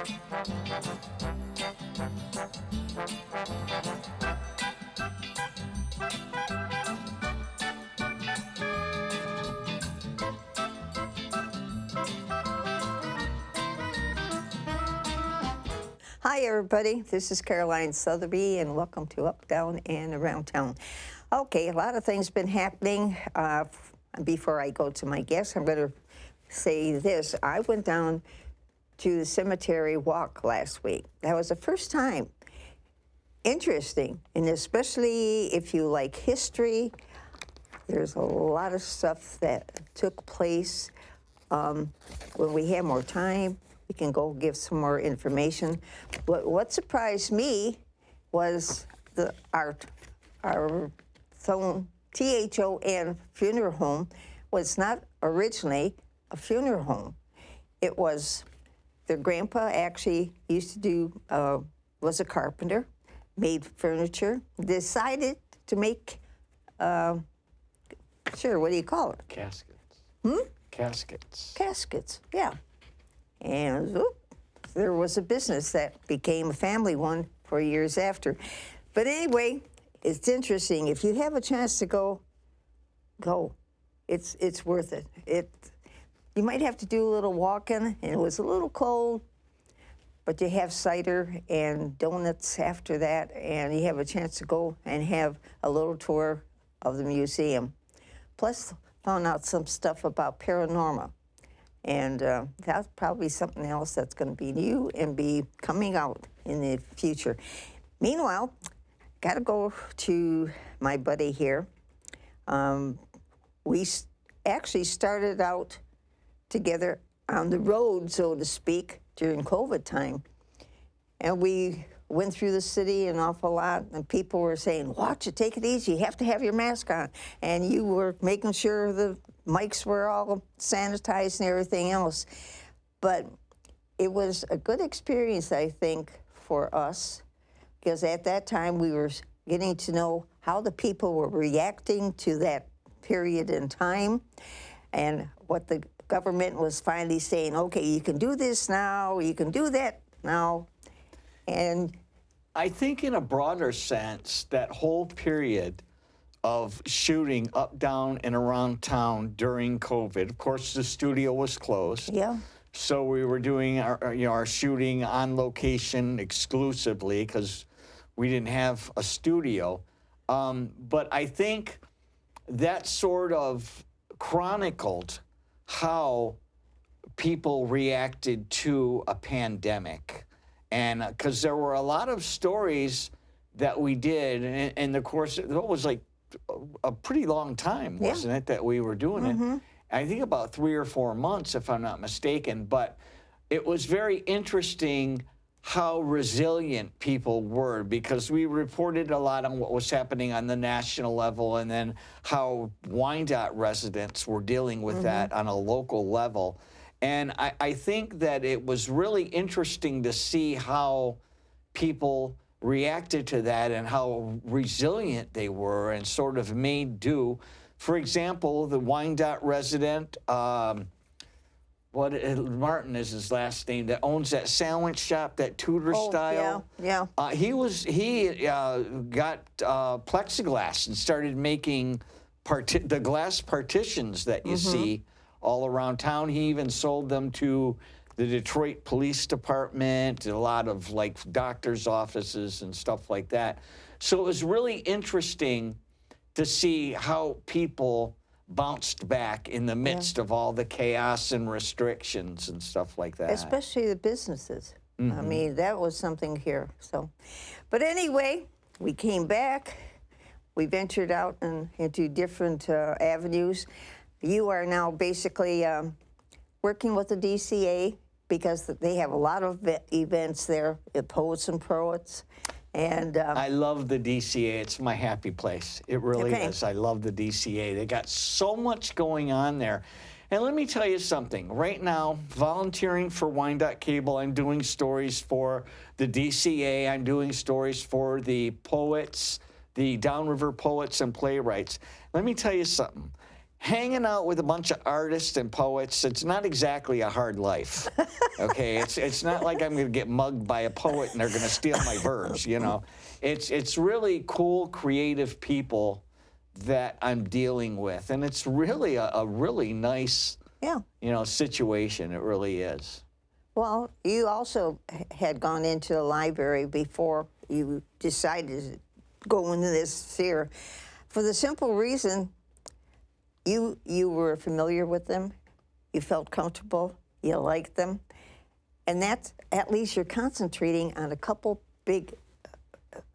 Hi, everybody. This is Caroline Sotheby, and welcome to Up, Down, and Around Town. Okay, a lot of things been happening. Before I go to my guests, I'm going to say this. I went down to the cemetery walk last week. That was the first time. Interesting, and especially if you like history, there's a lot of stuff that took place. When we have more time, we can go give some more information. What surprised me was our THON funeral home was not originally a funeral home. It was, their grandpa actually used to do, was a carpenter, made furniture, decided to make, what do you call it? Caskets. Caskets. Caskets, yeah. And there was a business that became a family one for years after. But anyway, it's interesting. If you have a chance to go. It's worth it. You might have to do a little walking, and it was a little cold, but you have cider and donuts after that, and you have a chance to go and have a little tour of the museum. Plus, found out some stuff about paranormal. And that's probably something else that's going to be new and be coming out in the future. Meanwhile, got to go to my buddy here. We actually started out together on the road, so to speak, during COVID time. And we went through the city an awful lot, and people were saying, watch it, take it easy, you have to have your mask on. And you were making sure the mics were all sanitized and everything else. But it was a good experience, I think, for us, because at that time we were getting to know how the people were reacting to that period in time, and what the government was finally saying, okay, you can do this now, you can do that now. And I think in a broader sense, that whole period of shooting up, down, and around town during COVID, of course, the studio was closed. yeah, So we were doing our shooting on location exclusively because we didn't have a studio. But I think that sort of chronicled how people reacted to a pandemic. And because there were a lot of stories that we did, and of course, it was like a pretty long time, wasn't it, that we were doing it? I think about 3 or 4 months, if I'm not mistaken. But it was very interesting how resilient people were, because we reported a lot on what was happening on the national level, and then how Wyandotte residents were dealing with that on a local level. And I think that it was really interesting to see how people reacted to that and how resilient they were and sort of made do. For example, the Wyandotte resident, Martin is his last name, that owns that sandwich shop, that Tudor style. Yeah. He got plexiglass and started making the glass partitions that you see all around town. He even sold them to the Detroit Police Department, a lot of like doctors' offices and stuff like that. So it was really interesting to see how people bounced back in the midst of all the chaos and restrictions and stuff like that. Especially the businesses. I mean, that was something here. So, but anyway, we came back. We ventured out into different avenues. You are now basically working with the DCA, because they have a lot of events there, Poets and Poets. And I love the DCA. It's my happy place. It really is. I love the DCA. They got so much going on there. And let me tell you something. Right now, volunteering for Wyandotte Cable, I'm doing stories for the DCA. I'm doing stories for the poets, the Downriver Poets and Playwrights. Let me tell you something. hanging out with a bunch of artists and poets, it's not exactly a hard life. Okay, it's not like I'm going to get mugged by a poet and they're going to steal my verbs, you know. It's really cool, creative people that I'm dealing with, and it's really a really nice, Yeah. you know, situation. It really is. Well, you also had gone into the library before you decided to go into this sphere, for the simple reason you were familiar with them, you felt comfortable, you liked them, and that's, at least you're concentrating on a couple big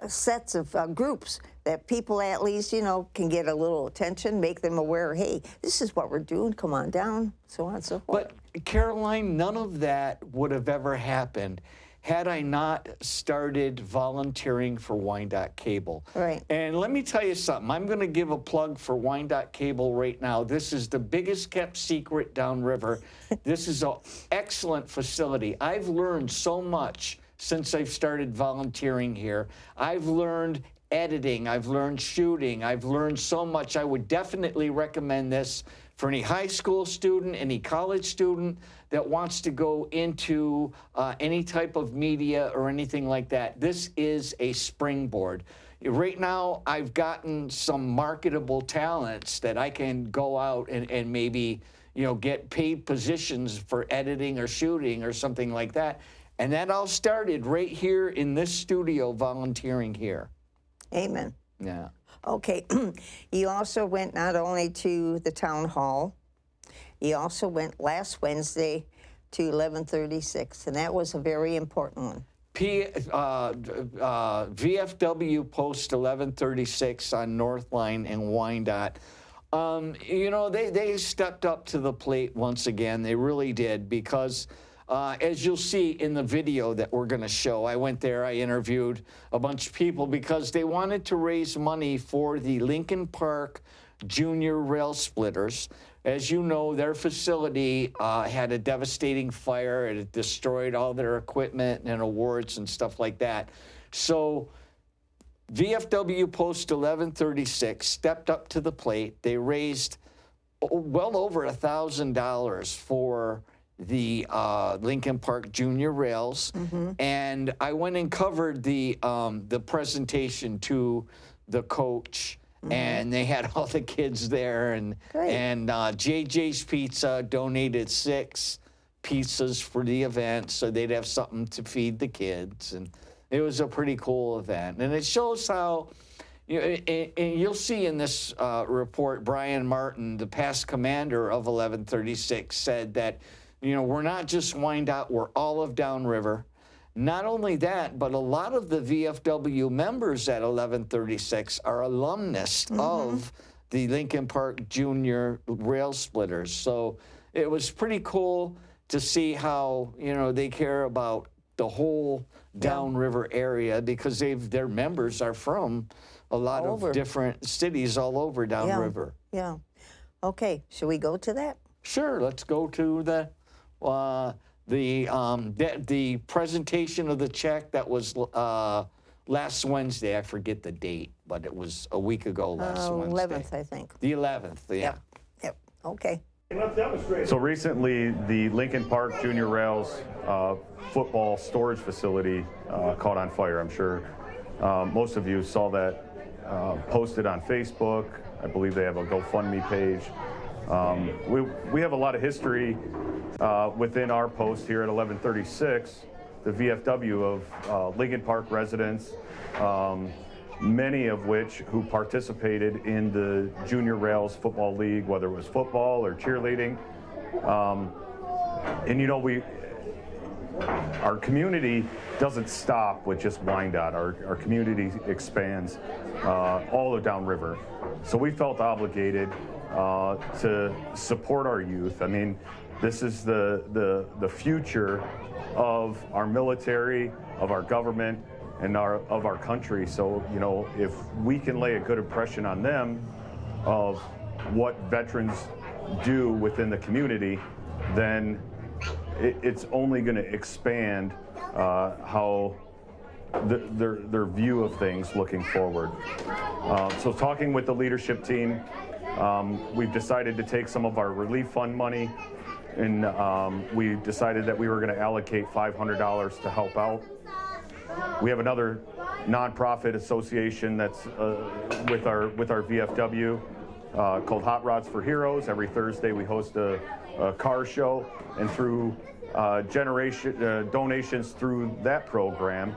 sets of groups that people at least, you know, can get a little attention, make them aware, hey, this is what we're doing, come on down, so on and so forth. But Caroline, none of that would have ever happened had I not started volunteering for Wyandotte Cable. Right. And let me tell you something. I'm going to give a plug for Wyandotte Cable right now. This is the biggest kept secret downriver. This is an excellent facility. I've learned so much since I've started volunteering here. I've learned editing, I've learned shooting, I've learned so much. I would definitely recommend this for any high school student, any college student that wants to go into any type of media or anything like that. This is a springboard. Right now, I've gotten some marketable talents that I can go out and maybe, you know, get paid positions for editing or shooting or something like that. And that all started right here in this studio, volunteering here. Amen. Yeah. Okay, you also went not only to the town hall, you also went last Wednesday to 1136, and that was a very important one. VFW Post 1136 on North Line and Wyandotte. You know, they stepped up to the plate once again. They really did, because as you'll see in the video that we're going to show, I went there, I interviewed a bunch of people because they wanted to raise money for the Lincoln Park Junior Rail Splitters. As you know, their facility had a devastating fire. It had destroyed all their equipment and awards and stuff like that. So VFW Post 1136 stepped up to the plate. They raised well over $1,000 for the Lincoln Park Junior Rails, and I went and covered the presentation to the coach, and they had all the kids there, and JJ's Pizza donated 6 pizzas for the event, so they'd have something to feed the kids, and it was a pretty cool event, and it shows how. And you'll see in this report, Brian Martin, the past commander of 1136, said that, you know, we're not just Wyandotte, we're all of downriver. Not only that, but a lot of the VFW members at 1136 are alumnus of the Lincoln Park Junior Rail Splitters. So it was pretty cool to see how, you know, they care about the whole downriver area, because their members are from a lot of different cities all over downriver. Yeah. Okay, should we go to that? Sure, let's go to the presentation of the check that was last Wednesday. I forget the date, but it was a week ago last Wednesday. 11th, I think. The 11th, yeah. Yep. Okay. So recently, the Lincoln Park Junior Rails football storage facility caught on fire. I'm sure most of you saw that posted on Facebook. I believe they have a GoFundMe page. We have a lot of history within our post here at 1136, the VFW of Lincoln Park residents, many of which who participated in the Junior Rails Football League, whether it was football or cheerleading. And you know, our community doesn't stop with just Wyandotte. Our community expands all of downriver. So we felt obligated to support our youth. I mean, this is the future of our military, of our government, and of our country. So, you know, if we can lay a good impression on them of what veterans do within the community, then it's only going to expand how their view of things looking forward. So talking with the leadership team, We've decided to take some of our relief fund money, and we decided that we were going to allocate $500 to help out. We have another nonprofit association that's with our VFW called Hot Rods for Heroes. Every Thursday we host a car show, and through donations through that program,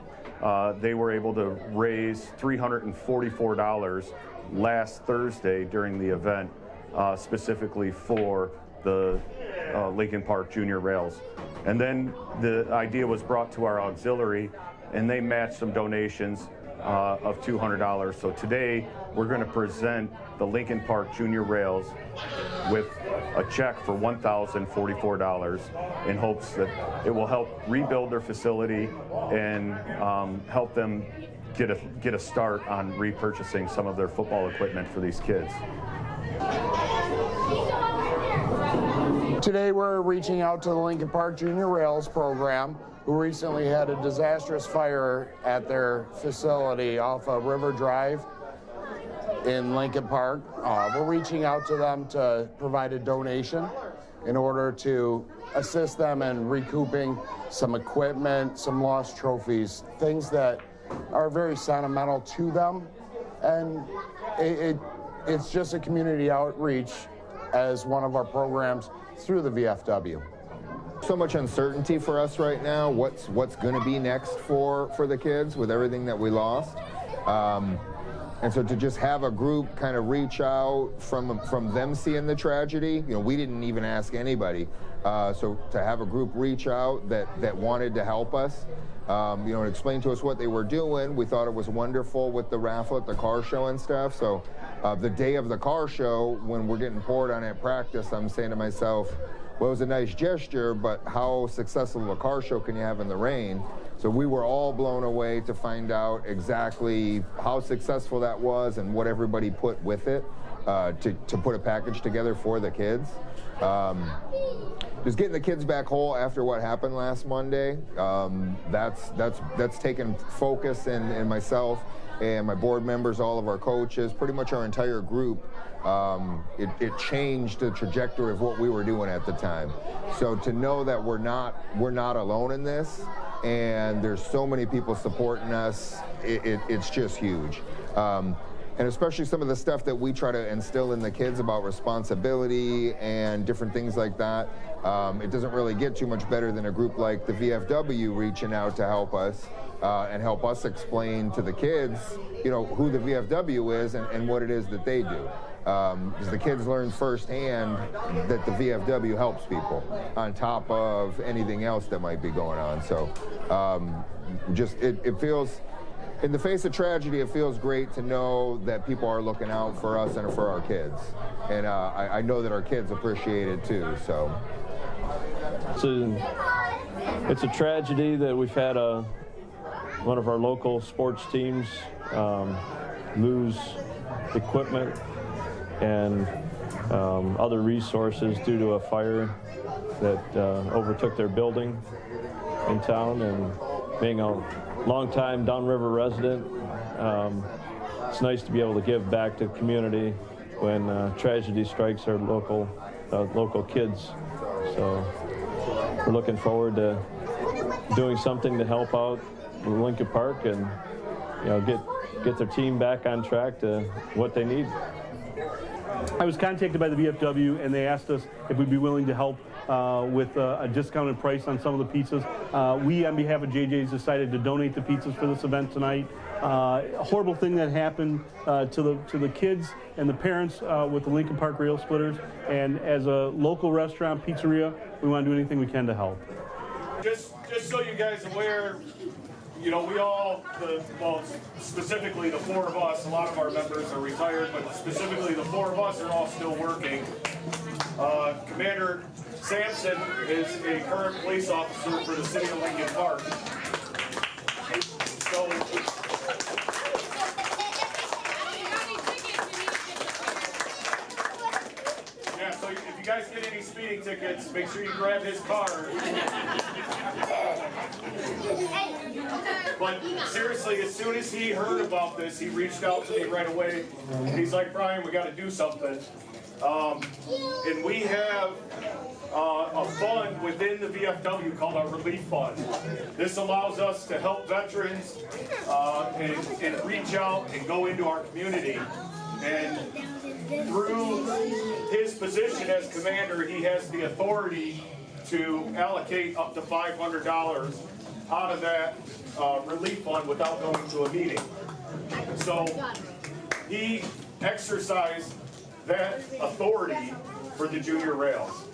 they were able to raise $344 last Thursday during the event, specifically for the Lincoln Park Junior Rails. And then the idea was brought to our auxiliary, and they matched some donations of $200. So today we're going to present the Lincoln Park Junior Rails with a check for $1,044 in hopes that it will help rebuild their facility and help them get a start on repurchasing some of their football equipment for these kids. Today we're reaching out to the Lincoln Park Junior Rails program, who recently had a disastrous fire at their facility off of River Drive in Lincoln Park. We're reaching out to them to provide a donation in order to assist them in recouping some equipment, some lost trophies, things that are very sentimental to them. And it's just a community outreach as one of our programs through the VFW. So much uncertainty for us right now. What's going to be next for the kids with everything that we lost, and so to just have a group kind of reach out from them seeing the tragedy. We didn't even ask anybody. So to have a group reach out that wanted to help us, and explain to us what they were doing, we thought it was wonderful with the raffle at the car show and stuff. So the day of the car show, when we're getting poured on at practice, I'm saying to myself, well, it was a nice gesture, but how successful of a car show can you have in the rain? So we were all blown away to find out exactly how successful that was and what everybody put with it to put a package together for the kids. Just getting the kids back whole after what happened last Monday, that's taken focus in myself and my board members, all of our coaches, pretty much our entire group. It changed the trajectory of what we were doing at the time. So to know that we're not alone in this, and there's so many people supporting us, it's just huge. And especially some of the stuff that we try to instill in the kids about responsibility and different things like that. It doesn't really get too much better than a group like the VFW reaching out to help us and help us explain to the kids, who the VFW is and what it is that they do. Because the kids learn firsthand that the VFW helps people on top of anything else that might be going on. So it feels, in the face of tragedy, it feels great to know that people are looking out for us and for our kids. And I know that our kids appreciate it too, so. It's a tragedy that we've had one of our local sports teams lose equipment and other resources due to a fire that overtook their building in town. And being a longtime Downriver resident, it's nice to be able to give back to the community when tragedy strikes our local kids. So we're looking forward to doing something to help out Lincoln Park and get their team back on track to what they need. I was contacted by the VFW, and they asked us if we'd be willing to help with a discounted price on some of the pizzas. We, on behalf of JJ's, decided to donate the pizzas for this event tonight. A horrible thing that happened to the kids and the parents with the Lincoln Park Rail Splitters. And as a local restaurant, pizzeria, we want to do anything we can to help. Just so you guys are aware, we all, specifically the four of us, a lot of our members are retired, but specifically the four of us are all still working. Commander Sampson is a current police officer for the city of Lincoln Park. So, yeah, so if you guys guys get any speeding tickets, make sure you grab his card. But seriously, as soon as he heard about this, he reached out to me right away. He's like, Brian, we got to do something. And we have a fund within the VFW called our Relief Fund. This allows us to help veterans and reach out and go into our community. And through his position as commander, he has the authority to allocate up to $500 out of that relief fund without going to a meeting. So he exercised that authority for the junior rails.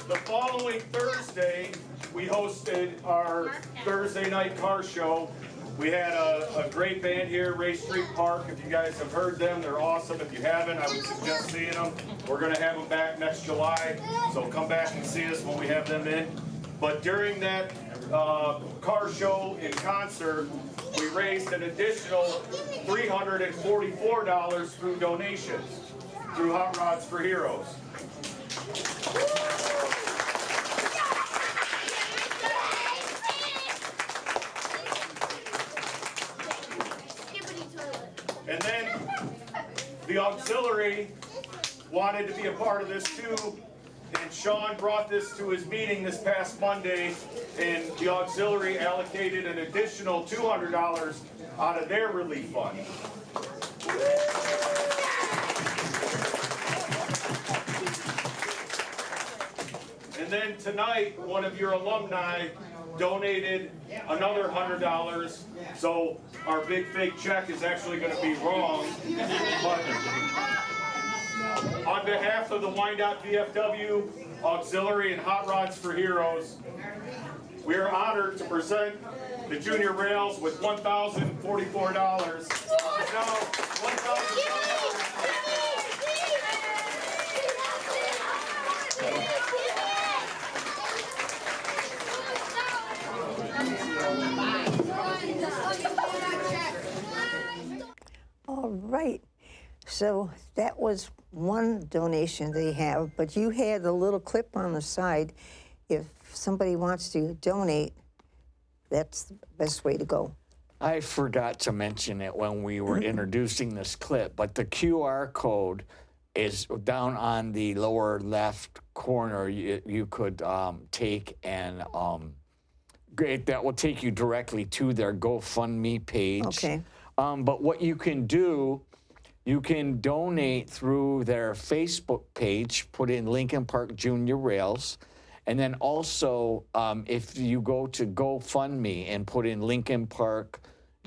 The following Thursday, we hosted our Thursday night car show. We had a great band here, Ray Street Park. If you guys have heard them, they're awesome. If you haven't, I would suggest seeing them. We're going to have them back next July, so come back and see us when we have them in. But during that car show and concert, we raised an additional $344 through donations through Hot Rods for Heroes. And then the auxiliary wanted to be a part of this too, and Sean brought this to his meeting this past Monday, and the auxiliary allocated an additional $200 out of their relief fund. And then tonight, one of your alumni donated another $100. So our big fake check is actually going to be wrong. But on behalf of the Wyandotte VFW Auxiliary and Hot Rods for Heroes, we are honored to present the Junior Rails with $1,044. Now, All right. So that was one donation they have, but you had a little clip on the side. If somebody wants to donate, that's the best way to go. I forgot to mention it when we were introducing this clip, but the QR code is down on the lower left corner. You could take and that will take you directly to their GoFundMe page. Okay. But what you can do, you can donate through their Facebook page, put in Lincoln Park Junior Rails, and then also if you go to GoFundMe and put in Lincoln Park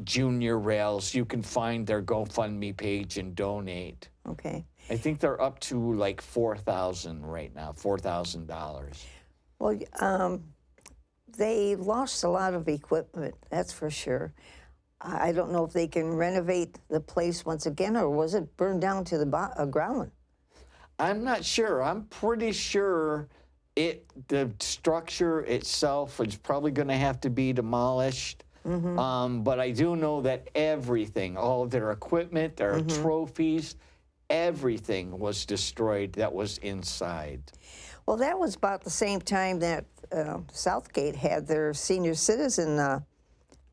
Junior Rails, you can find their GoFundMe page and donate. Okay. I think they're up to like $4,000 right now, $4,000. Well, they lost a lot of equipment, that's for sure. I don't know if they can renovate the place once again, or was it burned down to the ground? I'm not sure. I'm pretty sure the structure itself is probably going to have to be demolished. But I do know that everything, all of their equipment, their trophies, everything was destroyed that was inside. Well, that was about the same time that Southgate had their senior citizen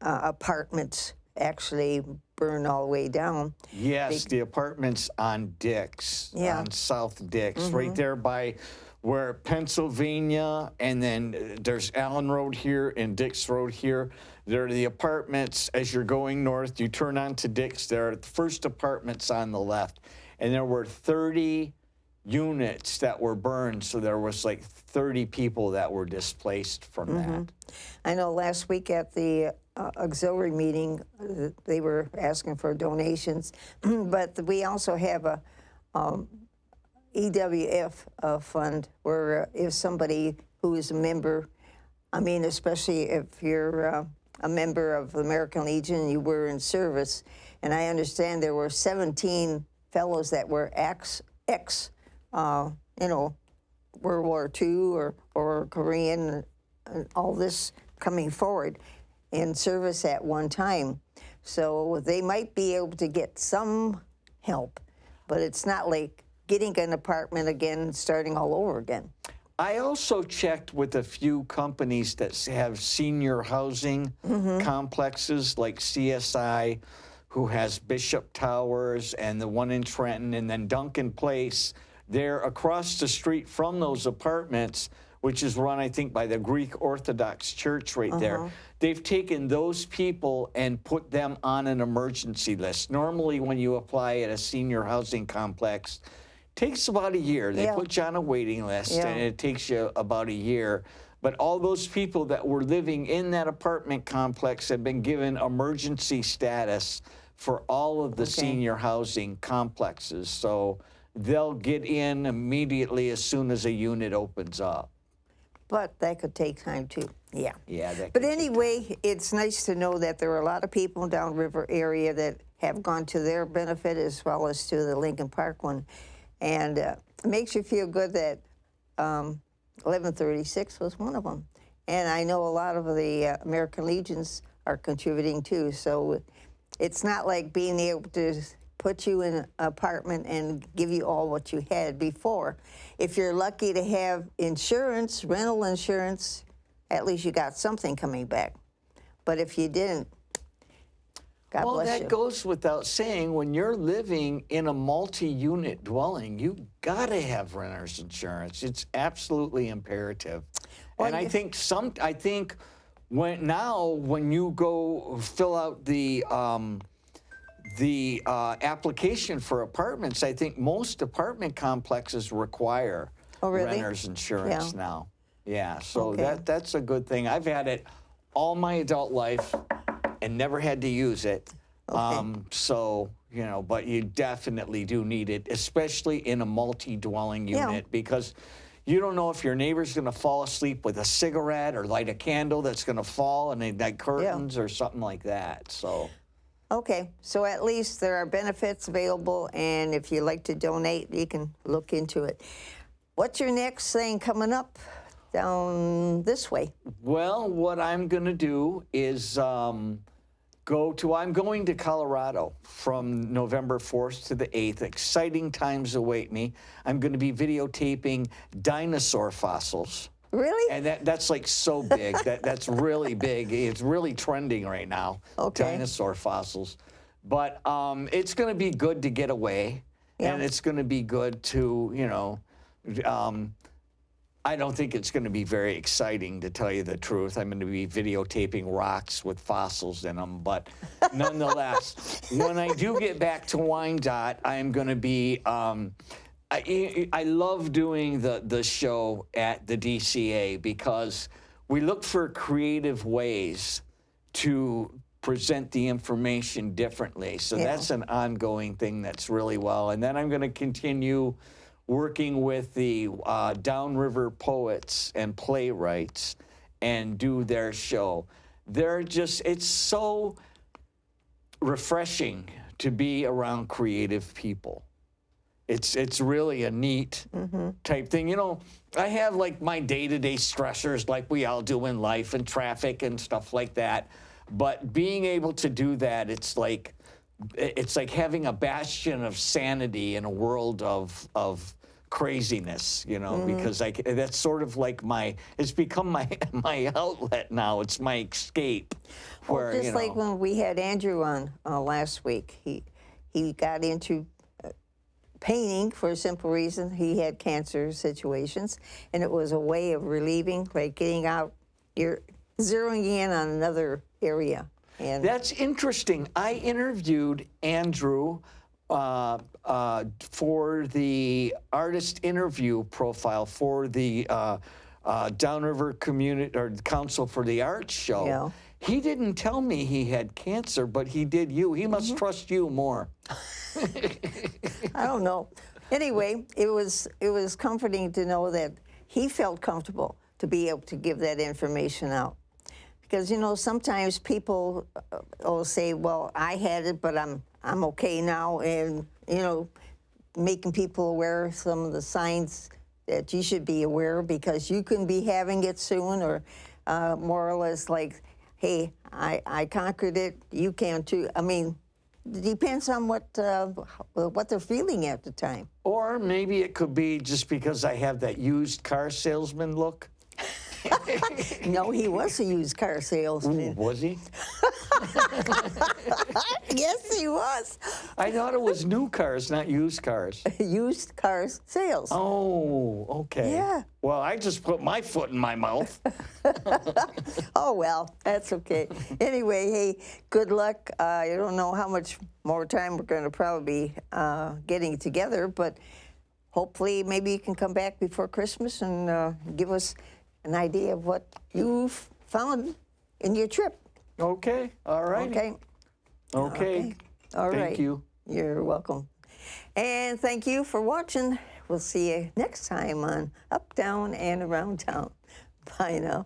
apartments actually burned all the way down. Yes, the apartments on Dix, on South Dix, right there by where Pennsylvania, and then there's Allen Road here and Dix Road here. There are the apartments as you're going north. You turn onto Dix, there are the first apartments on the left, and there were 30 units that were burned, so there was like 30 people that were displaced from that. I know last week at the auxiliary meeting, they were asking for donations, but we also have a EWF fund where if somebody who is a member, I mean, especially if you're a member of the American Legion, you were in service, and I understand there were 17 fellows that were World War II or Korean, and all this coming forward. in service at one time. So they might be able to get some help, but it's not like getting an apartment again and starting all over again. I also checked with a few companies that have senior housing complexes like CSI, who has Bishop Towers and the one in Trenton, and then Duncan Place. They're across the street from those apartments, which is run, I think, by the Greek Orthodox Church right there. They've taken those people and put them on an emergency list. Normally, when you apply at a senior housing complex, takes about a year. They Yeah. put you on a waiting list, Yeah. and it takes you about a year. But all those people that were living in that apartment complex have been given emergency status for all of the senior housing complexes. So they'll get in immediately as soon as a unit opens up. But that could take time too. Yeah. Yeah. That But could- anyway, it's nice to know that there are a lot of people in Downriver area that have gone to their benefit as well as to the Lincoln Park one. And it makes you feel good that 1136 was one of them. And I know a lot of the American Legions are contributing too. So it's not like being able to put you in an apartment and give you all what you had before. If you're lucky to have insurance, rental insurance, at least you got something coming back. But if you didn't, God Well, bless that you. goes without saying. When you're living in a multi-unit dwelling, you gotta have renter's insurance. It's absolutely imperative. And I think when you go fill out the application for apartments, I think most apartment complexes require Oh, really? renter's insurance Yeah. now. Yeah, so Okay. that's a good thing. I've had it all my adult life and never had to use it. So, you know, but you definitely do need it, especially in a multi-dwelling Yeah. unit, because you don't know if your neighbor's going to fall asleep with a cigarette or light a candle that's going to fall and ignite curtains or something like that. So, Okay, so at least there are benefits available, and if you like to donate, you can look into it. What's your next thing coming up down this way? well, what I'm going to do is I'm going to Colorado from November 4th to the 8th. Exciting times await me. I'm going to be videotaping dinosaur fossils. Really? And that's like so big. That's really big. It's really trending right now. Okay. Dinosaur fossils. But it's going to be good to get away. Yeah. And it's going to be good to, you know, I don't think it's going to be very exciting, to tell you the truth. I'm going to be videotaping rocks with fossils in them. But nonetheless, when I do get back to Wyandotte, I'm going to be I love doing the show at the DCA because we look for creative ways to present the information differently. So Yeah. that's an ongoing thing that's really well. And then I'm going to continue working with the Downriver poets and playwrights and do their show. It's so refreshing to be around creative people. It's really a neat type thing. You know, I have like my day-to-day stressors like we all do in life and traffic and stuff like that. But being able to do that, it's like having a bastion of sanity in a world of craziness, you know, because that's sort of like it's become my outlet now. It's my escape. Where, Just you know, like when we had Andrew on last week, he got into painting for a simple reason. He had cancer situations, and it was a way of relieving, like getting out, you're zeroing in on another area. And That's interesting. I interviewed Andrew for the artist interview profile for the Downriver Community or Council for the Arts show. Yeah. He didn't tell me he had cancer, but he did you. He must trust you more. I don't know. Anyway, it was comforting to know that he felt comfortable to be able to give that information out. Because, you know, sometimes people will say, well, I had it, but I'm okay now. And, you know, making people aware of some of the signs that you should be aware of because you can be having it soon, or more or less like hey, I conquered it, you can too. I mean, it depends on what they're feeling at the time. Or maybe it could be just because I have that used car salesman look. No, he was a used car salesman. Was he? Yes, he was. I thought it was new cars, not used cars. Used cars sales. Oh, okay. Yeah. Well, I just put my foot in my mouth. Oh, well, that's okay. Anyway, hey, good luck. I don't know how much more time we're going to probably be getting together, but hopefully maybe you can come back before Christmas and give us an idea of what you've found in your trip. Okay. All right. Okay? Okay. All right. Thank you. You're welcome. And thank you for watching. We'll see you next time on Up, Down, and Around Town. Bye now.